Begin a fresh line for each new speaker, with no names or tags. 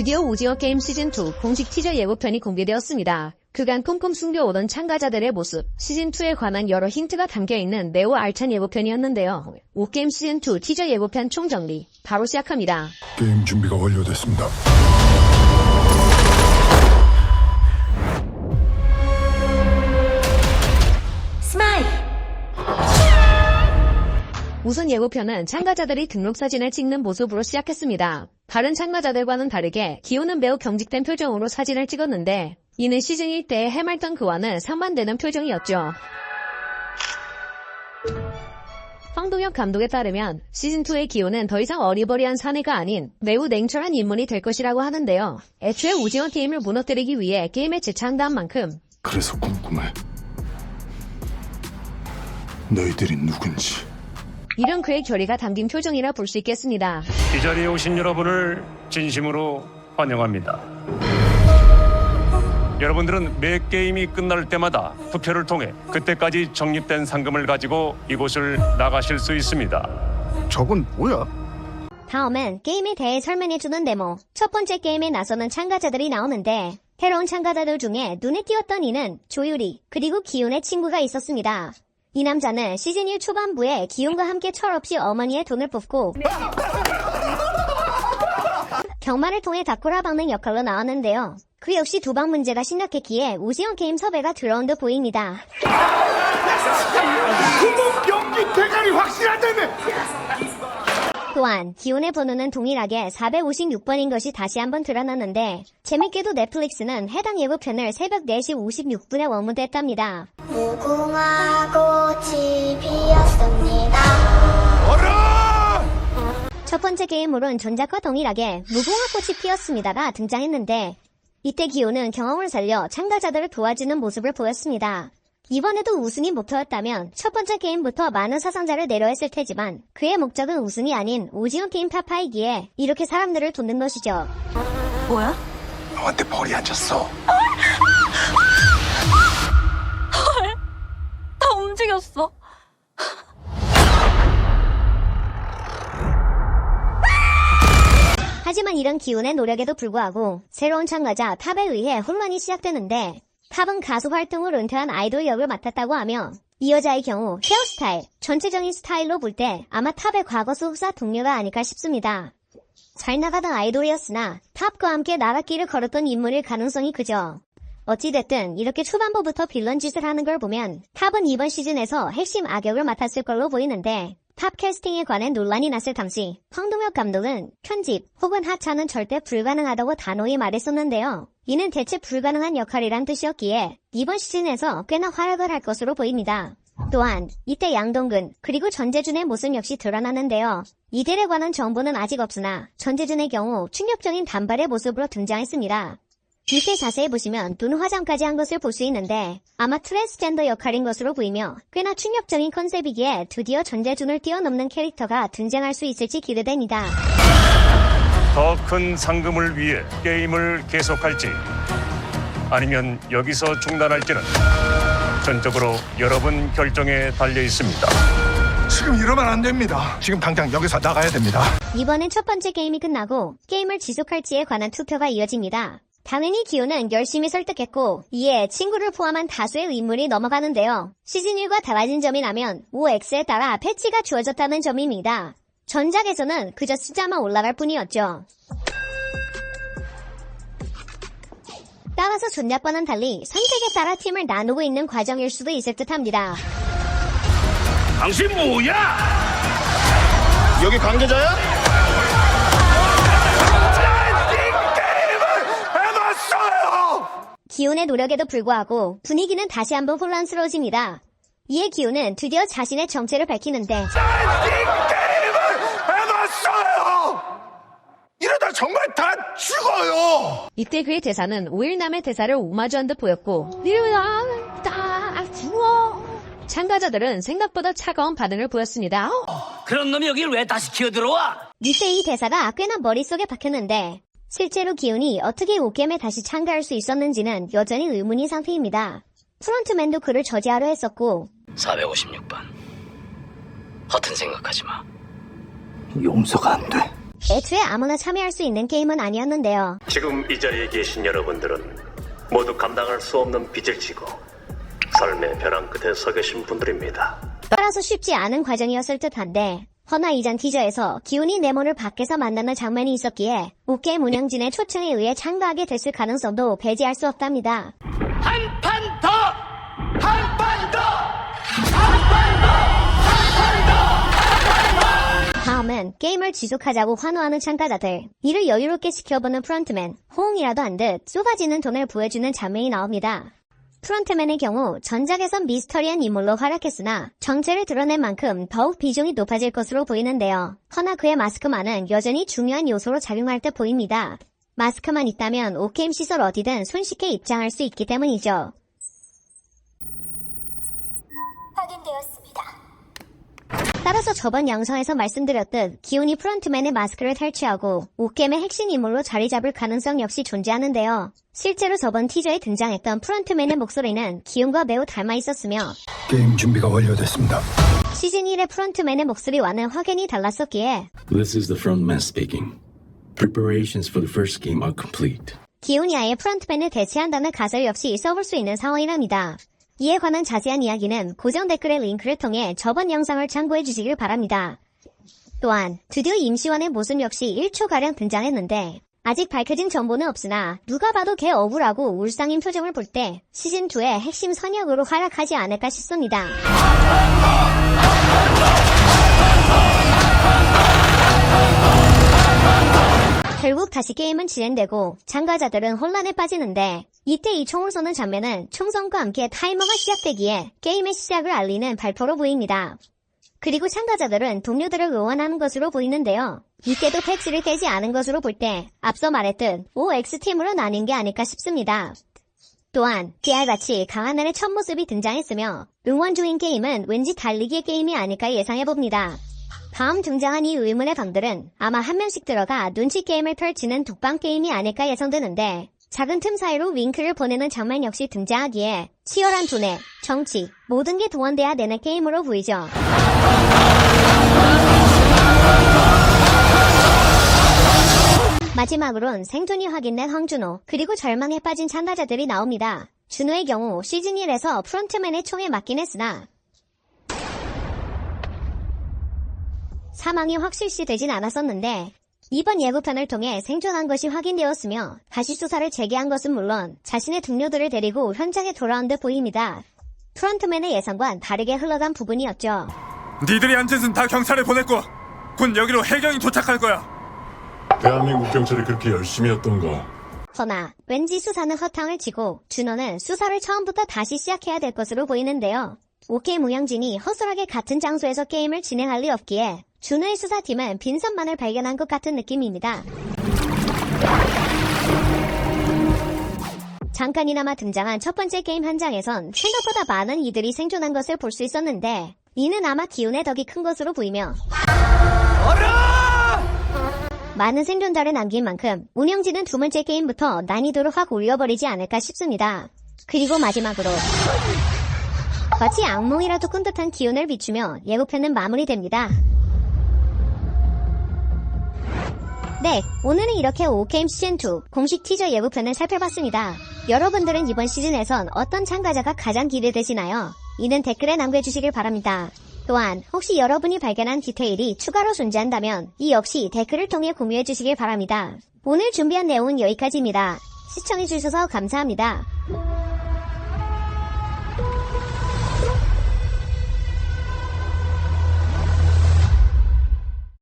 드디어 오징어 게임 시즌2 공식 티저 예고편이 공개되었습니다. 그간 꼼꼼 숨겨오던 참가자들의 모습, 시즌2에 관한 여러 힌트가 담겨있는 매우 알찬 예고편이었는데요. 오게임 시즌2 티저 예고편 총정리, 바로 시작합니다.
게임 준비가 완료됐습니다.
스마일!
우선 예고편은 참가자들이 등록 사진을 찍는 모습으로 시작했습니다. 다른 참가자들과는 다르게 기호는 매우 경직된 표정으로 사진을 찍었는데 이는 시즌 1 때 해맑던 그와는 상반되는 표정이었죠. 황동혁 감독에 따르면 시즌2의 기호는 더 이상 어리버리한 사내가 아닌 매우 냉철한 인물이 될 것이라고 하는데요. 애초에 오징어 게임을 무너뜨리기 위해 게임에 재창조한 만큼
그래서 궁금해. 너희들이 누군지.
이런 그의 결의가 담긴 표정이라 볼 수 있겠습니다.
이 자리에 오신 여러분을 진심으로 환영합니다. 여러분들은 매 게임이 끝날 때마다 투표를 통해 그때까지 적립된 상금을 가지고 이곳을 나가실 수 있습니다.
저건 뭐야?
다음은 게임에 대해 설명해주는 데모. 첫 번째 게임에 나서는 참가자들이 나오는데 새로운 참가자들 중에 눈에 띄었던 이는 조유리, 그리고 기훈의 친구가 있었습니다. 이 남자는 시즌 1 초반부에 기훈과 함께 철없이 어머니의 돈을 뽑고 경마를 통해 다쿠라 박는 역할로 나왔는데요. 그 역시 도박 문제가 심각했기에 오징어 게임 섭외가 들어온 듯 보입니다.
구멍 연기 대가리 확실하다며!
또한 기훈의 번호는 동일하게 456번인 것이 다시 한번 드러났는데 재밌게도 넷플릭스는 해당 예고편을 새벽 4시 56분에 원무대했답니다.
무궁화 꽃이 피었습니다.
첫 번째 게임으론 전작과 동일하게 무궁화 꽃이 피었습니다가 등장했는데 이때 기호는 경험을 살려 참가자들을 도와주는 모습을 보였습니다. 이번에도 우승이 목표였다면 첫 번째 게임부터 많은 사상자를 내려했을 테지만 그의 목적은 우승이 아닌 오징어 게임 타파이기에 이렇게 사람들을 돕는 것이죠.
뭐야?
너한테 벌이 안 졌어.
다 움직였어.
하지만 이런 기훈의 노력에도 불구하고 새로운 참가자 탑에 의해 혼란이 시작되는데 탑은 가수 활동을 은퇴한 아이돌 역을 맡았다고 하며 이 여자의 경우 헤어스타일, 전체적인 스타일로 볼 때 아마 탑의 과거 소속사 동료가 아닐까 싶습니다. 잘 나가던 아이돌이었으나 탑과 함께 나랏길을 걸었던 인물일 가능성이 크죠. 어찌됐든 이렇게 초반부부터 빌런 짓을 하는 걸 보면 탑은 이번 시즌에서 핵심 악역을 맡았을 걸로 보이는데 탑 캐스팅에 관해 논란이 났을 당시 황동혁 감독은 편집 혹은 하차는 절대 불가능하다고 단호히 말했었는데요. 이는 대체 불가능한 역할이란 뜻이었기에 이번 시즌에서 꽤나 활약을 할 것으로 보입니다. 또한 이때 양동근 그리고 전재준의 모습 역시 드러났는데요. 이들에 관한 정보는 아직 없으나 전재준의 경우 충격적인 단발의 모습으로 등장했습니다. 밑에 자세히 보시면 눈 화장까지 한 것을 볼 수 있는데 아마 트랜스젠더 역할인 것으로 보이며 꽤나 충격적인 컨셉이기에 드디어 전재준을 뛰어넘는 캐릭터가 등장할 수 있을지 기대됩니다.
더 큰 상금을 위해 게임을 계속할지 아니면 여기서 중단할지는 전적으로 여러분 결정에 달려 있습니다.
지금 이러면 안 됩니다. 지금 당장 여기서 나가야 됩니다.
이번엔 첫 번째 게임이 끝나고 게임을 지속할지에 관한 투표가 이어집니다. 당연히 기호는 열심히 설득했고 이에 친구를 포함한 다수의 인물이 넘어가는데요. 시즌 1과 달라진 점이라면 OX에 따라 패치가 주어졌다는 점입니다. 전작에서는 그저 숫자만 올라갈 뿐이었죠. 따라서 전작과는 달리 선택에 따라 팀을 나누고 있는 과정일 수도 있을 듯합니다.
당신 뭐야?
여기 관계자야?
기훈의 노력에도 불구하고 분위기는 다시 한번 혼란스러워집니다. 이에 기훈은 드디어 자신의 정체를 밝히는데
이러다 정말 다 죽어요!
이때 그의 대사는 오일남의 대사를 오마주한 듯 보였고 이러다 다 죽어. 참가자들은 생각보다 차가운 반응을 보였습니다.
그런 놈이 여길 왜 다시 기어들어와?
이때 이 대사가 꽤나 머릿속에 박혔는데 실제로 기훈이 어떻게 오게임에 다시 참가할 수 있었는지는 여전히 의문인 상태입니다. 프론트맨도 그를 저지하려 했었고
456번. 허튼 생각하지 마.
용서가 안 돼.
애초에 아무나 참여할 수 있는 게임은 아니었는데요.
지금 이 자리에 계신 여러분들은 모두 감당할 수 없는 빚을 지고 삶의 벼랑 끝에 서 계신 분들입니다.
따라서 쉽지 않은 과정이었을 듯한데 허나 이전 티저에서 기훈이 네모를 밖에서 만나는 장면이 있었기에 웃게임 운영진의 초청에 의해 참가하게 됐을 가능성도 배제할 수 없답니다.
한 판 더! 한 판 더!
다음은 게임을 지속하자고 환호하는 참가자들. 이를 여유롭게 지켜보는 프런트맨. 호응이라도 한 듯 쏟아지는 돈을 부어주는 장면이 나옵니다. 프런트맨의 경우 전작에선 미스터리한 인물로 활약했으나 정체를 드러낸 만큼 더욱 비중이 높아질 것으로 보이는데요. 허나 그의 마스크만은 여전히 중요한 요소로 작용할 듯 보입니다. 마스크만 있다면 오게임 시설 어디든 손쉽게 입장할 수 있기 때문이죠.
확인되었습니다.
따라서 저번 영상에서 말씀드렸듯 기훈이 프런트맨의 마스크를 탈취하고 오게임의 핵심 인물로 자리 잡을 가능성 역시 존재하는데요. 실제로 저번 티저에 등장했던 프런트맨의 목소리는 기훈과 매우 닮아 있었으며
게임 준비가 완료됐습니다.
시즌 1의 프런트맨의 목소리와는 확연히 달랐었기에
This is the frontman speaking. Preparations for the first game are complete.
기훈이 아예 프런트맨을 대체한다는 가설 없이 써볼 수 있는 상황이랍니다. 이에 관한 자세한 이야기는 고정 댓글의 링크를 통해 저번 영상을 참고해 주시길 바랍니다. 또한 드디어 임시완의 모습 역시 1초가량 등장했는데 아직 밝혀진 정보는 없으나 누가 봐도 개 억울하고 울상인 표정을 볼 때 시즌2의 핵심 선역으로 활약하지 않을까 싶습니다. 결국 다시 게임은 진행되고 참가자들은 혼란에 빠지는데 이때 이 총을 쏘는 장면은 총성과 함께 타이머가 시작되기에 게임의 시작을 알리는 발표로 보입니다. 그리고 참가자들은 동료들을 응원하는 것으로 보이는데요. 이때도 패치를 깨지 않은 것으로 볼 때 앞서 말했듯 OX팀으로 나뉜 게 아닐까 싶습니다. 또한 DR같이 강한 애의 첫 모습이 등장했으며 응원 중인 게임은 왠지 달리기의 게임이 아닐까 예상해봅니다. 다음 등장한 이 의문의 방들은 아마 한 명씩 들어가 눈치 게임을 펼치는 독방 게임이 아닐까 예상되는데 작은 틈 사이로 윙크를 보내는 장면 역시 등장하기에 치열한 두뇌, 정치, 모든 게 동원돼야 되는 게임으로 보이죠. 마지막으론 생존이 확인된 황준호, 그리고 절망에 빠진 참가자들이 나옵니다. 준호의 경우 시즌 1에서 프론트맨의 총에 맞긴 했으나 사망이 확실시되진 않았었는데 이번 예고편을 통해 생존한 것이 확인되었으며 다시 수사를 재개한 것은 물론 자신의 동료들을 데리고 현장에 돌아온 듯 보입니다. 프런트맨의 예상과는 다르게 흘러간 부분이었죠.
니들이 한 짓은 다 경찰에 보냈고 곧 여기로 해경이 도착할 거야.
대한민국 경찰이 그렇게 열심히 했던가?
허나 왠지 수사는 허탕을 치고 준호는 수사를 처음부터 다시 시작해야 될 것으로 보이는데요. 오게임 운영진이 허술하게 같은 장소에서 게임을 진행할 리 없기에 준호의 수사팀은 빈선만을 발견한 것 같은 느낌입니다. 잠깐이나마 등장한 첫 번째 게임 현장에선 생각보다 많은 이들이 생존한 것을 볼 수 있었는데 이는 아마 기운의 덕이 큰 것으로 보이며 많은 생존자를 남긴 만큼 운영진은 두 번째 게임부터 난이도를 확 올려버리지 않을까 싶습니다. 그리고 마지막으로 마치 악몽이라도 꾼 듯한 기운을 비추며 예고편은 마무리됩니다. 네, 오늘은 이렇게 오게임 시즌2 공식 티저 예고편을 살펴봤습니다. 여러분들은 이번 시즌에선 어떤 참가자가 가장 기대되시나요? 이는 댓글에 남겨주시길 바랍니다. 또한 혹시 여러분이 발견한 디테일이 추가로 존재한다면 이 역시 댓글을 통해 공유해주시길 바랍니다. 오늘 준비한 내용은 여기까지입니다. 시청해주셔서 감사합니다.